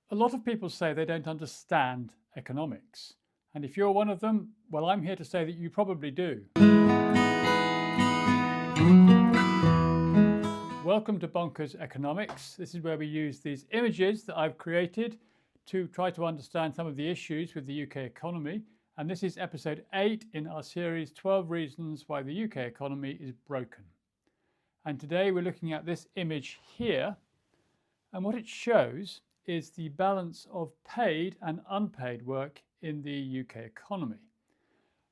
A lot of people say they don't understand economics. And if you're one of them, well, I'm here to say that you probably do. Welcome to Bonkers Economics. This is where we use these images that I've created to try to understand some of the issues with the UK economy. And this is episode 8 in our series 12 Reasons Why the UK Economy is Broken. And today we're looking at this image here. And what it shows is the balance of paid and unpaid work in the UK economy.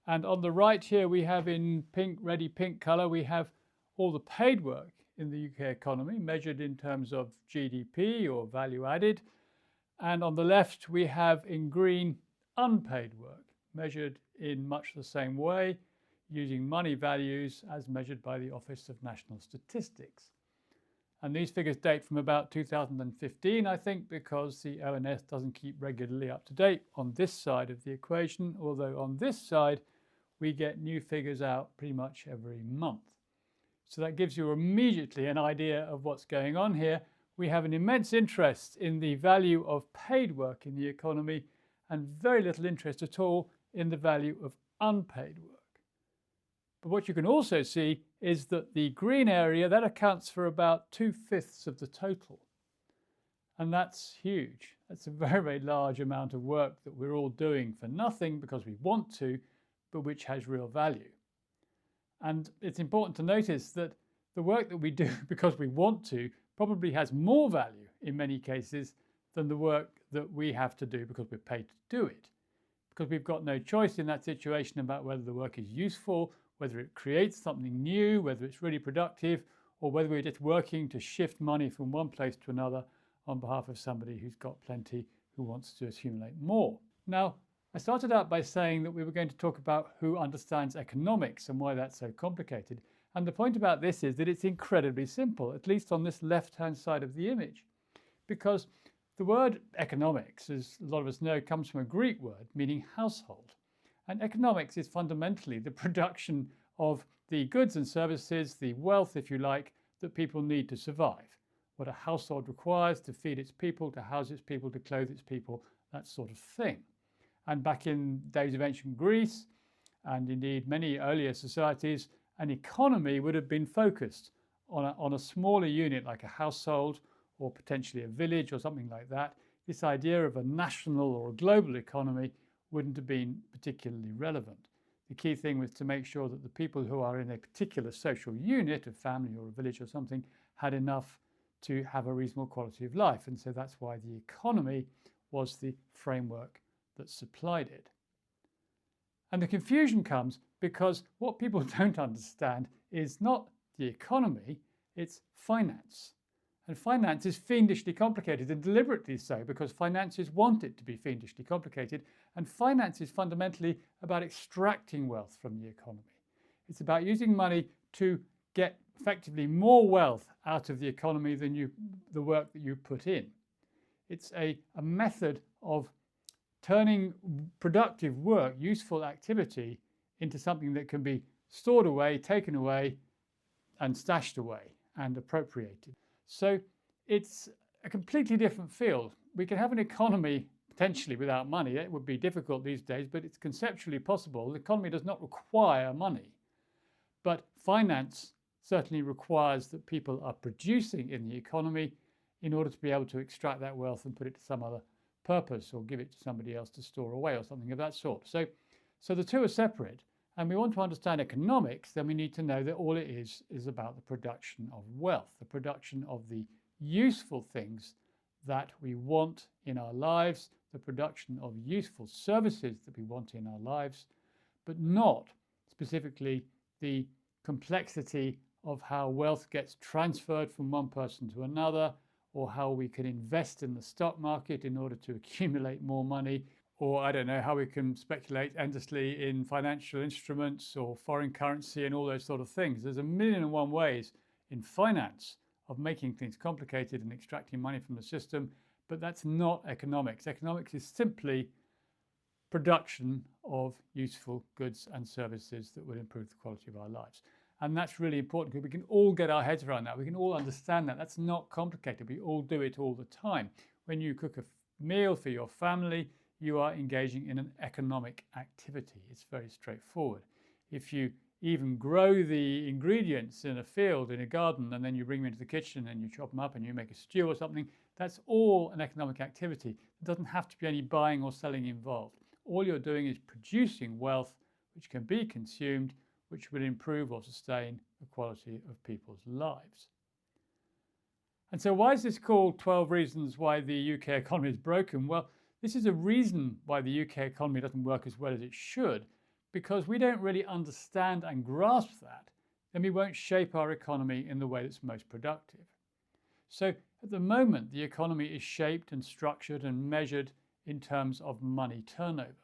And on the right here we have in pink, reddy pink colour, we have all the paid work in the UK economy measured in terms of GDP or value added. And on the left we have in green unpaid work measured in much the same way using money values as measured by the Office of National Statistics. And these figures date from about 2015, I think, because the ONS doesn't keep regularly up to date on this side of the equation, although on this side we get new figures out pretty much every month. So that gives you immediately an idea of what's going on here. We have an immense interest in the value of paid work in the economy and very little interest at all in the value of unpaid work. But what you can also see is that the green area, that accounts for about 2/5 of the total. And that's huge. That's a very, very large amount of work that we're all doing for nothing because we want to, but which has real value. And it's important to notice that the work that we do because we want to probably has more value in many cases than the work that we have to do because we're paid to do it. Because we've got no choice in that situation about whether the work is useful, whether it creates something new, whether it's really productive, or whether we're just working to shift money from one place to another on behalf of somebody who's got plenty who wants to accumulate more. Now, I started out by saying that we were going to talk about who understands economics and why that's so complicated. And the point about this is that it's incredibly simple, at least on this left-hand side of the image. Because the word economics, as a lot of us know, comes from a Greek word meaning household. And economics is fundamentally the production of the goods and services, the wealth, if you like, that people need to survive. What a household requires to feed its people, to house its people, to clothe its people, that sort of thing. And back in days of ancient Greece, and indeed many earlier societies, an economy would have been focused on a smaller unit like a household or potentially a village or something like that. This idea of a national or a global economy wouldn't have been particularly relevant. The key thing was to make sure that the people who are in a particular social unit, a family or a village or something, had enough to have a reasonable quality of life. And so that's why the economy was the framework that supplied it. And the confusion comes because what people don't understand is not the economy, it's finance. And finance is fiendishly complicated, and deliberately so, because financiers want it to be fiendishly complicated. And finance is fundamentally about extracting wealth from the economy. It's about using money to get effectively more wealth out of the economy than the work that you put in. It's a method of turning productive work, useful activity, into something that can be stored away, taken away, and stashed away and appropriated. So it's a completely different field. We can have an economy potentially without money. It would be difficult these days, but it's conceptually possible. The economy does not require money. But finance certainly requires that people are producing in the economy in order to be able to extract that wealth and put it to some other purpose or give it to somebody else to store away or something of that sort. So the two are separate. And we want to understand economics, then we need to know that all it is about the production of wealth, the production of the useful things that we want in our lives, the production of useful services that we want in our lives, but not specifically the complexity of how wealth gets transferred from one person to another, or how we can invest in the stock market in order to accumulate more money, or I don't know, how we can speculate endlessly in financial instruments or foreign currency and all those sort of things. There's a million and one ways in finance of making things complicated and extracting money from the system, but that's not economics. Economics is simply production of useful goods and services that will improve the quality of our lives. And that's really important because we can all get our heads around that. We can all understand that. That's not complicated. We all do it all the time. When you cook a meal for your family, you are engaging in an economic activity. It's very straightforward. If you even grow the ingredients in a field, in a garden, and then you bring them into the kitchen and you chop them up and you make a stew or something, that's all an economic activity. There doesn't have to be any buying or selling involved. All you're doing is producing wealth which can be consumed, which will improve or sustain the quality of people's lives. And so why is this called 12 Reasons Why the UK Economy is Broken? Well, this is a reason why the UK economy doesn't work as well as it should, because we don't really understand and grasp that, then we won't shape our economy in the way that's most productive. So at the moment, the economy is shaped and structured and measured in terms of money turnover.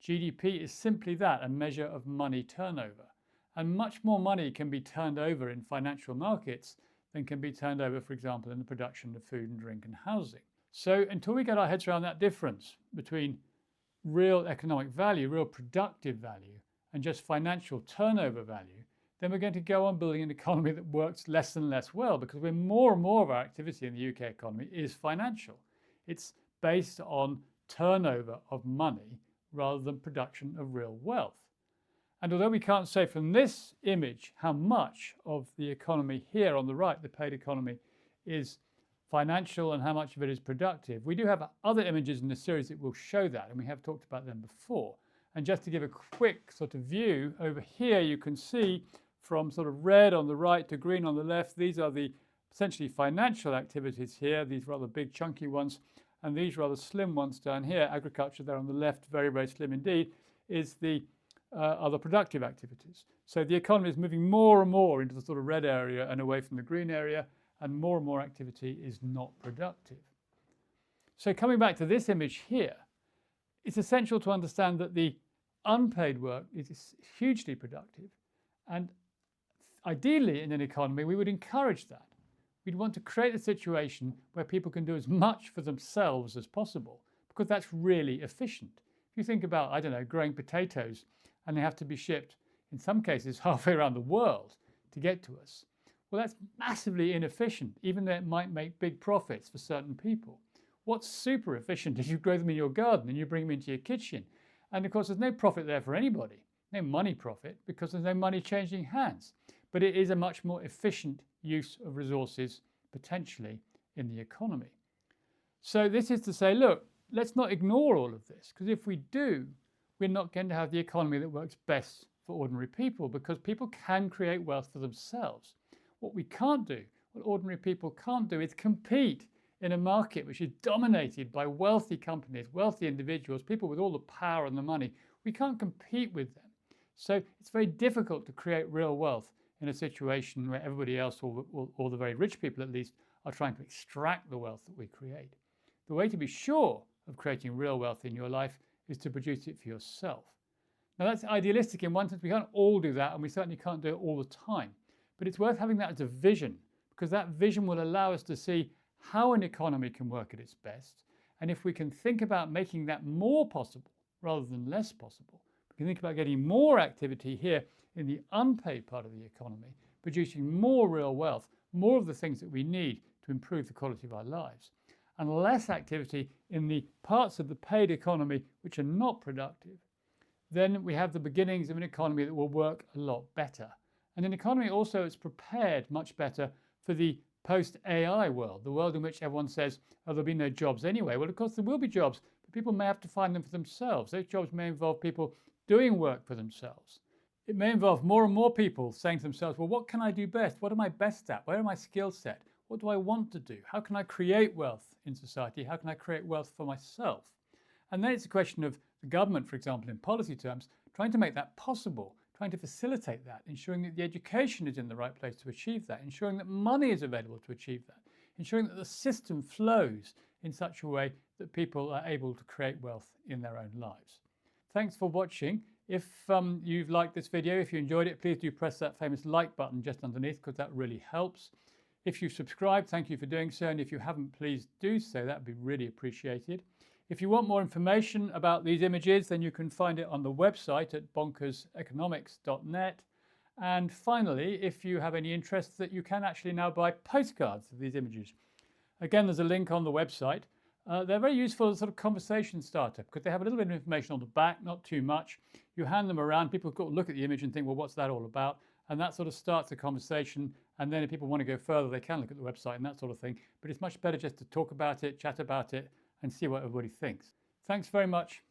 GDP is simply that, a measure of money turnover. And much more money can be turned over in financial markets than can be turned over, for example, in the production of food and drink and housing. So until we get our heads around that difference between real economic value, real productive value, and just financial turnover value, then we're going to go on building an economy that works less and less well, because more and more of our activity in the UK economy is financial. It's based on turnover of money rather than production of real wealth. And although we can't say from this image how much of the economy here on the right, the paid economy, is financial and how much of it is productive, we do have other images in the series that will show that, and we have talked about them before. And just to give a quick sort of view, over here you can see from sort of red on the right to green on the left, these are the essentially financial activities here, these rather big chunky ones, and these rather slim ones down here. Agriculture there on the left, very, very slim indeed, is the other productive activities. So the economy is moving more and more into the sort of red area and away from the green area, and more activity is not productive. So coming back to this image here, it's essential to understand that the unpaid work is hugely productive, and ideally in an economy we would encourage that. We'd want to create a situation where people can do as much for themselves as possible, because that's really efficient. If you think about, I don't know, growing potatoes, and they have to be shipped, in some cases, halfway around the world to get to us. Well, that's massively inefficient, even though it might make big profits for certain people. What's super efficient is you grow them in your garden and you bring them into your kitchen. And of course, there's no profit there for anybody, no money profit, because there's no money changing hands. But it is a much more efficient use of resources, potentially, in the economy. So this is to say, look, let's not ignore all of this, because if we do, we're not going to have the economy that works best for ordinary people, because people can create wealth for themselves. What we can't do, what ordinary people can't do, is compete in a market which is dominated by wealthy companies, wealthy individuals, people with all the power and the money. We can't compete with them. So it's very difficult to create real wealth in a situation where everybody else, or the very rich people at least, are trying to extract the wealth that we create. The way to be sure of creating real wealth in your life is to produce it for yourself. Now that's idealistic in one sense. We can't all do that, and we certainly can't do it all the time. But it's worth having that as a vision, because that vision will allow us to see how an economy can work at its best. And if we can think about making that more possible rather than less possible, we can think about getting more activity here in the unpaid part of the economy, producing more real wealth, more of the things that we need to improve the quality of our lives, and less activity in the parts of the paid economy which are not productive, then we have the beginnings of an economy that will work a lot better. And an economy also is prepared much better for the post-AI world, the world in which everyone says, oh, there'll be no jobs anyway. Well, of course, there will be jobs, but people may have to find them for themselves. Those jobs may involve people doing work for themselves. It may involve more and more people saying to themselves, well, what can I do best? What am I best at? Where are my skill set? What do I want to do? How can I create wealth in society? How can I create wealth for myself? And then it's a question of the government, for example, in policy terms, trying to make that possible, trying to facilitate that, ensuring that the education is in the right place to achieve that, ensuring that money is available to achieve that, ensuring that the system flows in such a way that people are able to create wealth in their own lives. Thanks for watching. If you've liked this video, if you enjoyed it, please do press that famous like button just underneath, because that really helps. If you've subscribed, thank you for doing so. And if you haven't, please do so. That would be really appreciated. If you want more information about these images, then you can find it on the website at bonkerseconomics.net. And finally, if you have any interest, that you can actually now buy postcards of these images. Again, there's a link on the website. They're very useful as a sort of conversation starter because they have a little bit of information on the back, not too much. You hand them around, people look at the image and think, well, what's that all about? And that sort of starts a conversation. And then if people want to go further, they can look at the website and that sort of thing. But it's much better just to talk about it, chat about it, and see what everybody thinks. Thanks very much.